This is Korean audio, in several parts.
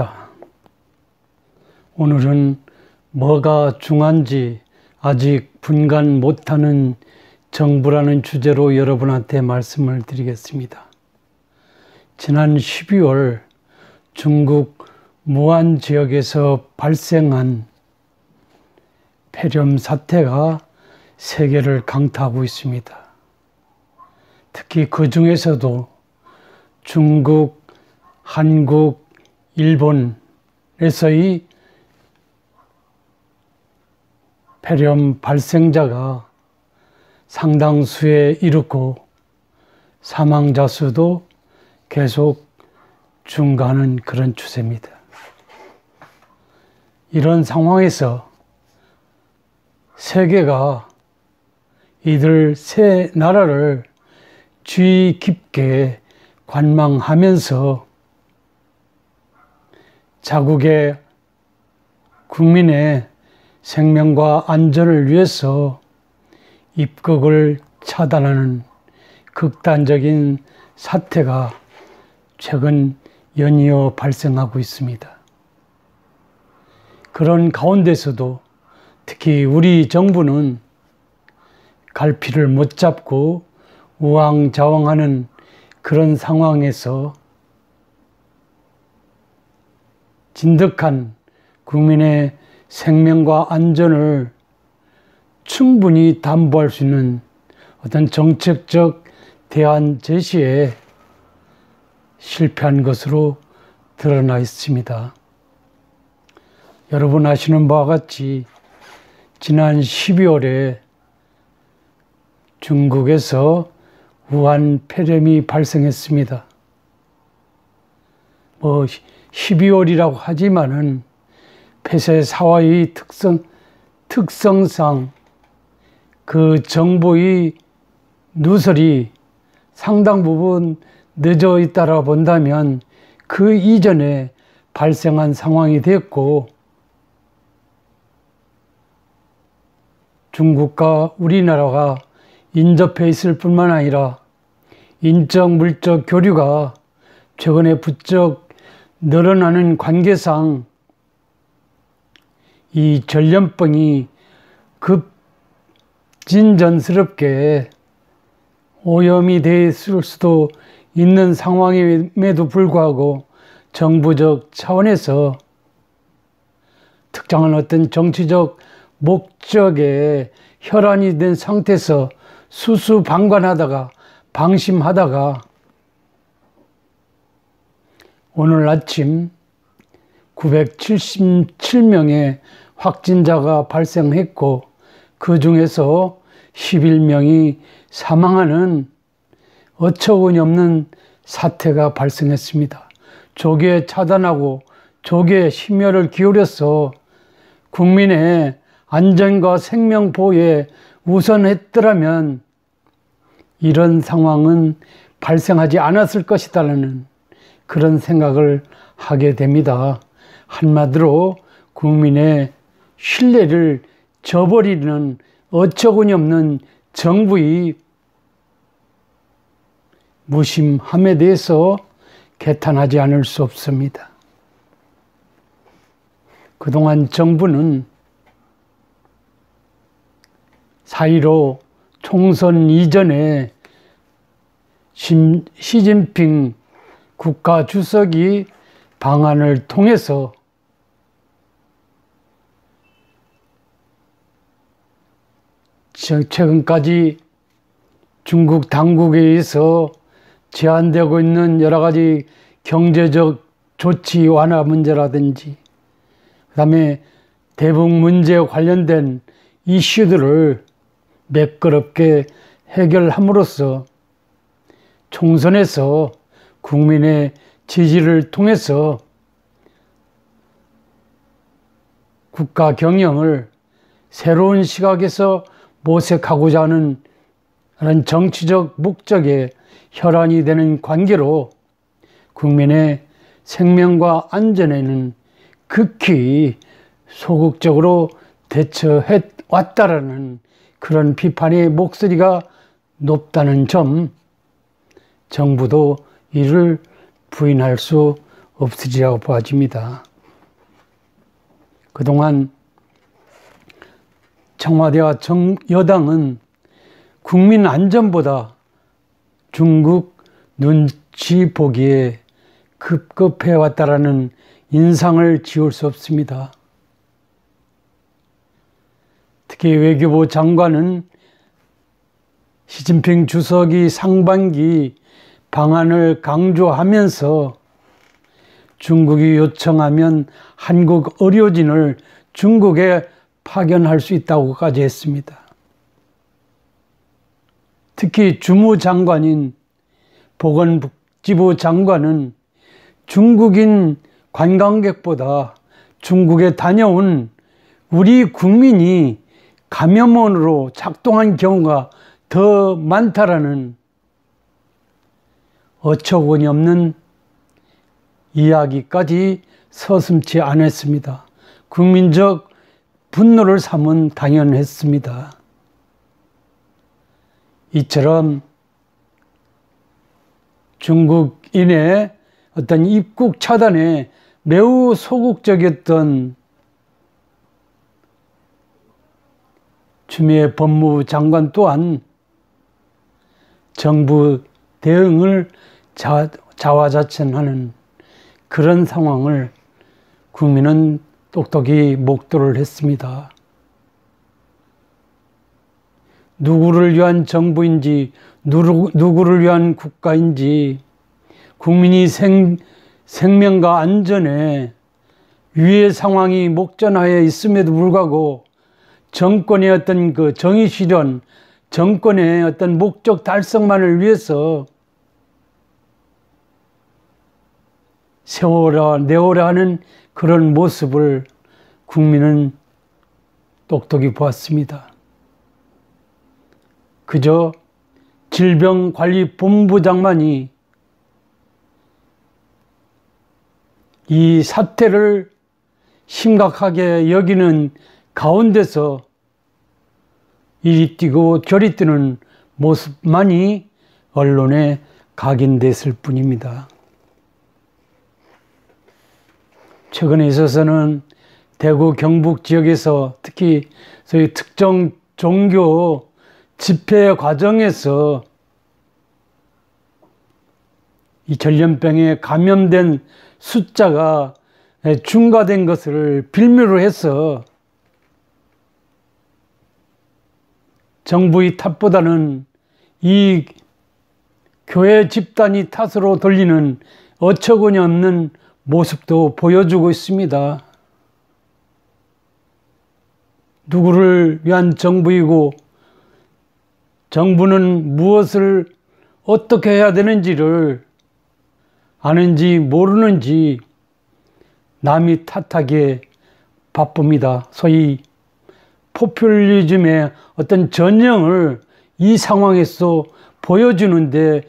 반갑습니다. 오늘은 뭐가 중요한지 아직 분간 못하는 정부라는 주제로 여러분한테 말씀을 드리겠습니다. 지난 12월 중국 무안 지역에서 발생한 폐렴 사태가 세계를 강타하고 있습니다. 특히 그 중에서도 중국, 한국, 일본에서의 폐렴 발생자가 상당수에 이르고 사망자 수도 계속 증가하는 그런 추세입니다. 이런 상황에서 세계가 이들 세 나라를 주의 깊게 관망하면서 자국의 국민의 생명과 안전을 위해서 입국을 차단하는 극단적인 사태가 최근 연이어 발생하고 있습니다. 그런 가운데서도 특히 우리 정부는 갈피를 못 잡고 우왕좌왕하는 그런 상황에서 진득한 국민의 생명과 안전을 충분히 담보할 수 있는 어떤 정책적 대안 제시에 실패한 것으로 드러나 있습니다. 여러분 아시는 바와 같이 지난 12월에 중국에서 우한 폐렴이 발생했습니다. 12월이라고 하지만은 폐쇄사화의 특성상 그 정보의 누설이 상당 부분 늦어 있다라 본다면 그 이전에 발생한 상황이 됐고, 중국과 우리나라가 인접해 있을 뿐만 아니라 인적 물적 교류가 최근에 부쩍 늘어나는 관계상 이 전염병이 급진전스럽게 오염이 됐을 수도 있는 상황임에도 불구하고 정부적 차원에서 특정한 어떤 정치적 목적에 혈안이 된 상태에서 수수방관하다가 방심하다가 오늘 아침 977명의 확진자가 발생했고 그 중에서 11명이 사망하는 어처구니 없는 사태가 발생했습니다. 조기에 차단하고 조기에 심혈을 기울여서 국민의 안전과 생명 보호에 우선했더라면 이런 상황은 발생하지 않았을 것이라는 그런 생각을 하게 됩니다. 한마디로 국민의 신뢰를 저버리는 어처구니 없는 정부의 무심함에 대해서 개탄하지 않을 수 없습니다. 그동안 정부는 4.15 총선 이전에 시진핑 국가주석이 방안을 통해서 최근까지 중국 당국에 의해서 제한되고 있는 여러 가지 경제적 조치 완화 문제라든지 그다음에 대북 문제에 관련된 이슈들을 매끄럽게 해결함으로써 총선에서 국민의 지지를 통해서 국가 경영을 새로운 시각에서 모색하고자 하는 그런 정치적 목적에 혈안이 되는 관계로 국민의 생명과 안전에는 극히 소극적으로 대처해 왔다라는 그런 비판의 목소리가 높다는 점, 정부도 이를 부인할 수 없으리라고 보아집니다. 그동안 청와대와 여당은 국민 안전보다 중국 눈치 보기에 급급해 왔다라는 인상을 지울 수 없습니다. 특히 외교부 장관은 시진핑 주석이 상반기 방안을 강조하면서 중국이 요청하면 한국 의료진을 중국에 파견할 수 있다고까지 했습니다. 특히 주무장관인 보건복지부 장관은 중국인 관광객보다 중국에 다녀온 우리 국민이 감염원으로 작동한 경우가 더 많다라는 어처구니 없는 이야기까지 서슴지 않았습니다. 국민적 분노를 삼은 당연했습니다. 이처럼 중국인의 어떤 입국 차단에 매우 소극적이었던 추미애 법무부 장관 또한 정부 대응을 자화자찬하는 그런 상황을 국민은 똑똑히 목도를 했습니다. 누구를 위한 정부인지 누구를 위한 국가인지 국민이 생명과 안전에 위의 상황이 목전하에 있음에도 불구하고 정권의 어떤 그 정의 실현, 정권의 어떤 목적 달성만을 위해서 세워라 내오라 하는 그런 모습을 국민은 똑똑히 보았습니다. 그저 질병관리본부장만이 이 사태를 심각하게 여기는 가운데서 이리 뛰고 저리 뛰는 모습만이 언론에 각인됐을 뿐입니다. 최근에 있어서는 대구 경북 지역에서 특히 소위 특정 종교 집회 과정에서 이 전염병에 감염된 숫자가 증가된 것을 빌미로 해서 정부의 탓보다는 이 교회 집단이 탓으로 돌리는 어처구니 없는 모습도 보여주고 있습니다. 누구를 위한 정부이고 정부는 무엇을 어떻게 해야 되는지를 아는지 모르는지 남이 탓하기에 바쁩니다. 소위 포퓰리즘의 어떤 전형을 이 상황에서 보여주는데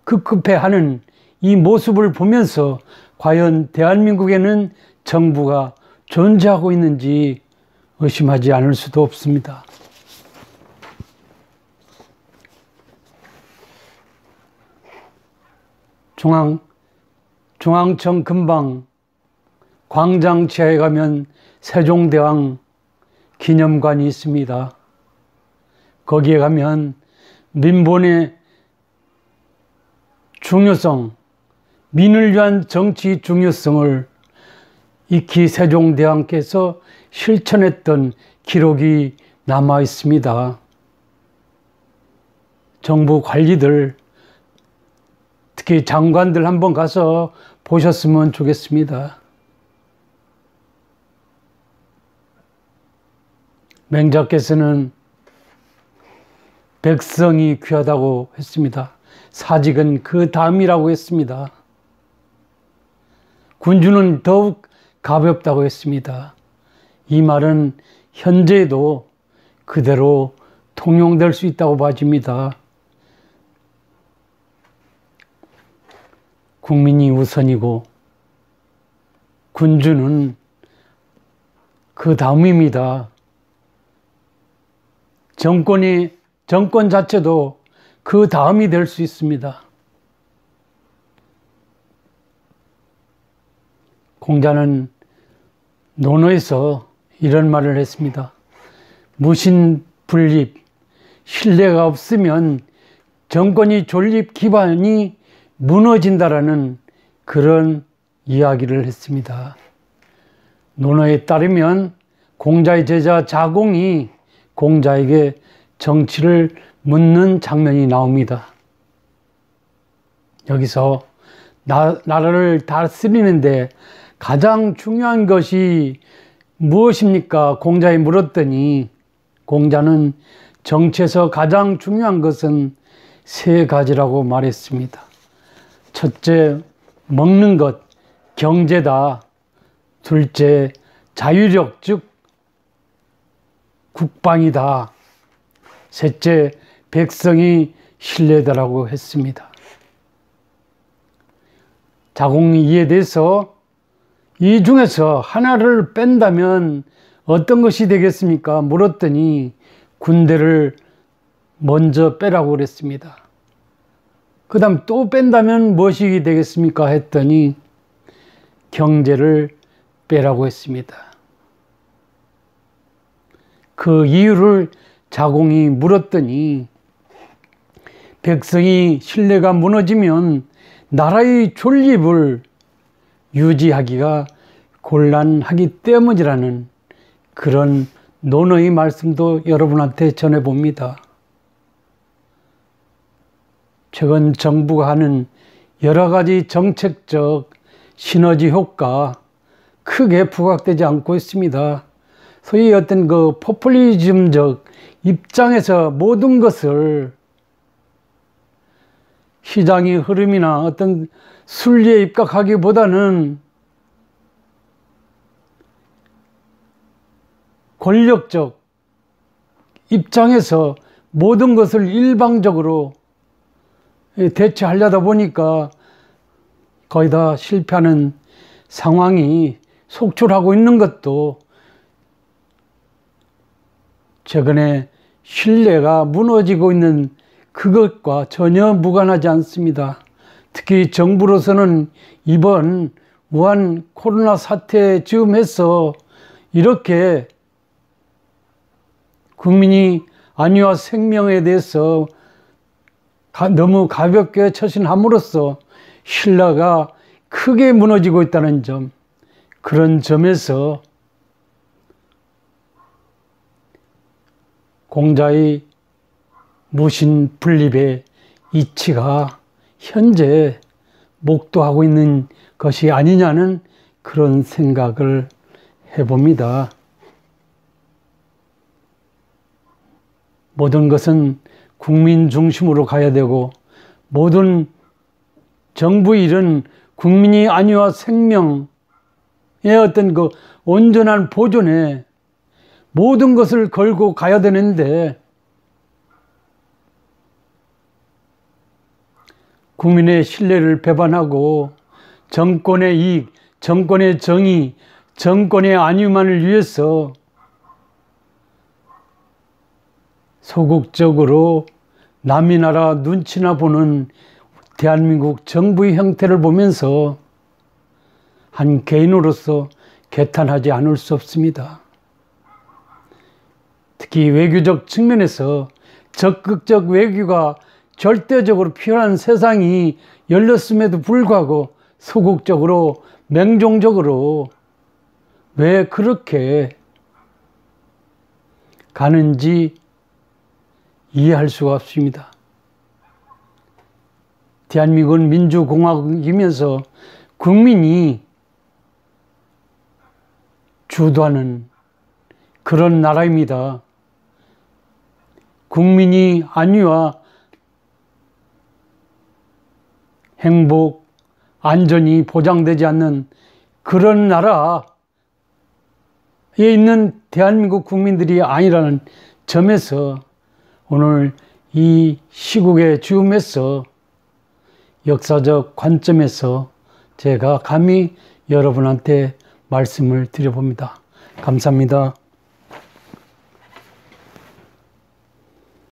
급급해하는 이 모습을 보면서 과연 대한민국에는 정부가 존재하고 있는지 의심하지 않을 수도 없습니다. 중앙청 근방 광장 지하에 가면 세종대왕 기념관이 있습니다. 거기에 가면 민본의 중요성, 민을 위한 정치 중요성을 익히 세종대왕께서 실천했던 기록이 남아 있습니다. 정부 관리들, 특히 장관들 한번 가서 보셨으면 좋겠습니다. 맹자께서는 백성이 귀하다고 했습니다. 사직은 그 다음이라고 했습니다. 군주는 더욱 가볍다고 했습니다. 이 말은 현재에도 그대로 통용될 수 있다고 봐집니다. 국민이 우선이고 군주는 그 다음입니다. 정권 자체도 그 다음이 될 수 있습니다. 공자는 논어에서 이런 말을 했습니다. 무신분립, 신뢰가 없으면 정권이 존립 기반이 무너진다라는 그런 이야기를 했습니다. 논어에 따르면 공자의 제자 자공이 공자에게 정치를 묻는 장면이 나옵니다. 여기서 나라를 다스리는데 가장 중요한 것이 무엇입니까? 공자에 물었더니 공자는 정치에서 가장 중요한 것은 세 가지라고 말했습니다. 첫째, 먹는 것, 경제다. 둘째, 자유력, 즉 국방이다. 셋째, 백성이 신뢰다라고 했습니다. 자공이 이에 대해서 이 중에서 하나를 뺀다면 어떤 것이 되겠습니까? 물었더니 군대를 먼저 빼라고 그랬습니다. 그 다음 또 뺀다면 무엇이 되겠습니까? 했더니 경제를 빼라고 했습니다. 그 이유를 자공이 물었더니 백성이 신뢰가 무너지면 나라의 존립을 유지하기가 곤란하기 때문이라는 그런 논어의 말씀도 여러분한테 전해봅니다. 최근 정부가 하는 여러 가지 정책적 시너지 효과 크게 부각되지 않고 있습니다. 소위 어떤 그 포퓰리즘적 입장에서 모든 것을 시장의 흐름이나 어떤 순리에 입각하기보다는 권력적 입장에서 모든 것을 일방적으로 대처하려다 보니까 거의 다 실패하는 상황이 속출하고 있는 것도 최근에 신뢰가 무너지고 있는 그것과 전혀 무관하지 않습니다. 특히 정부로서는 이번 우한 코로나 사태 즈음해서 이렇게 국민이 안위와 생명에 대해서 너무 가볍게 처신함으로써 신뢰가 크게 무너지고 있다는 점, 그런 점에서 공자의 무신분립의 이치가 현재 목도하고 있는 것이 아니냐는 그런 생각을 해봅니다. 모든 것은 국민 중심으로 가야 되고 모든 정부 일은 국민이 안위와 생명의 어떤 그 온전한 보존에 모든 것을 걸고 가야 되는데 국민의 신뢰를 배반하고 정권의 이익, 정권의 정의, 정권의 안위만을 위해서 소극적으로 남의 나라 눈치나 보는 대한민국 정부의 형태를 보면서 한 개인으로서 개탄하지 않을 수 없습니다. 특히 외교적 측면에서 적극적 외교가 절대적으로 필요한 세상이 열렸음에도 불구하고 소극적으로 맹종적으로 왜 그렇게 가는지 이해할 수가 없습니다. 대한민국은 민주공화국이면서 국민이 주도하는 그런 나라입니다. 국민이 안위와 행복, 안전이 보장되지 않는 그런 나라에 있는 대한민국 국민들이 아니라는 점에서 오늘 이 시국의 즈음에서 역사적 관점에서 제가 감히 여러분한테 말씀을 드려봅니다. 감사합니다.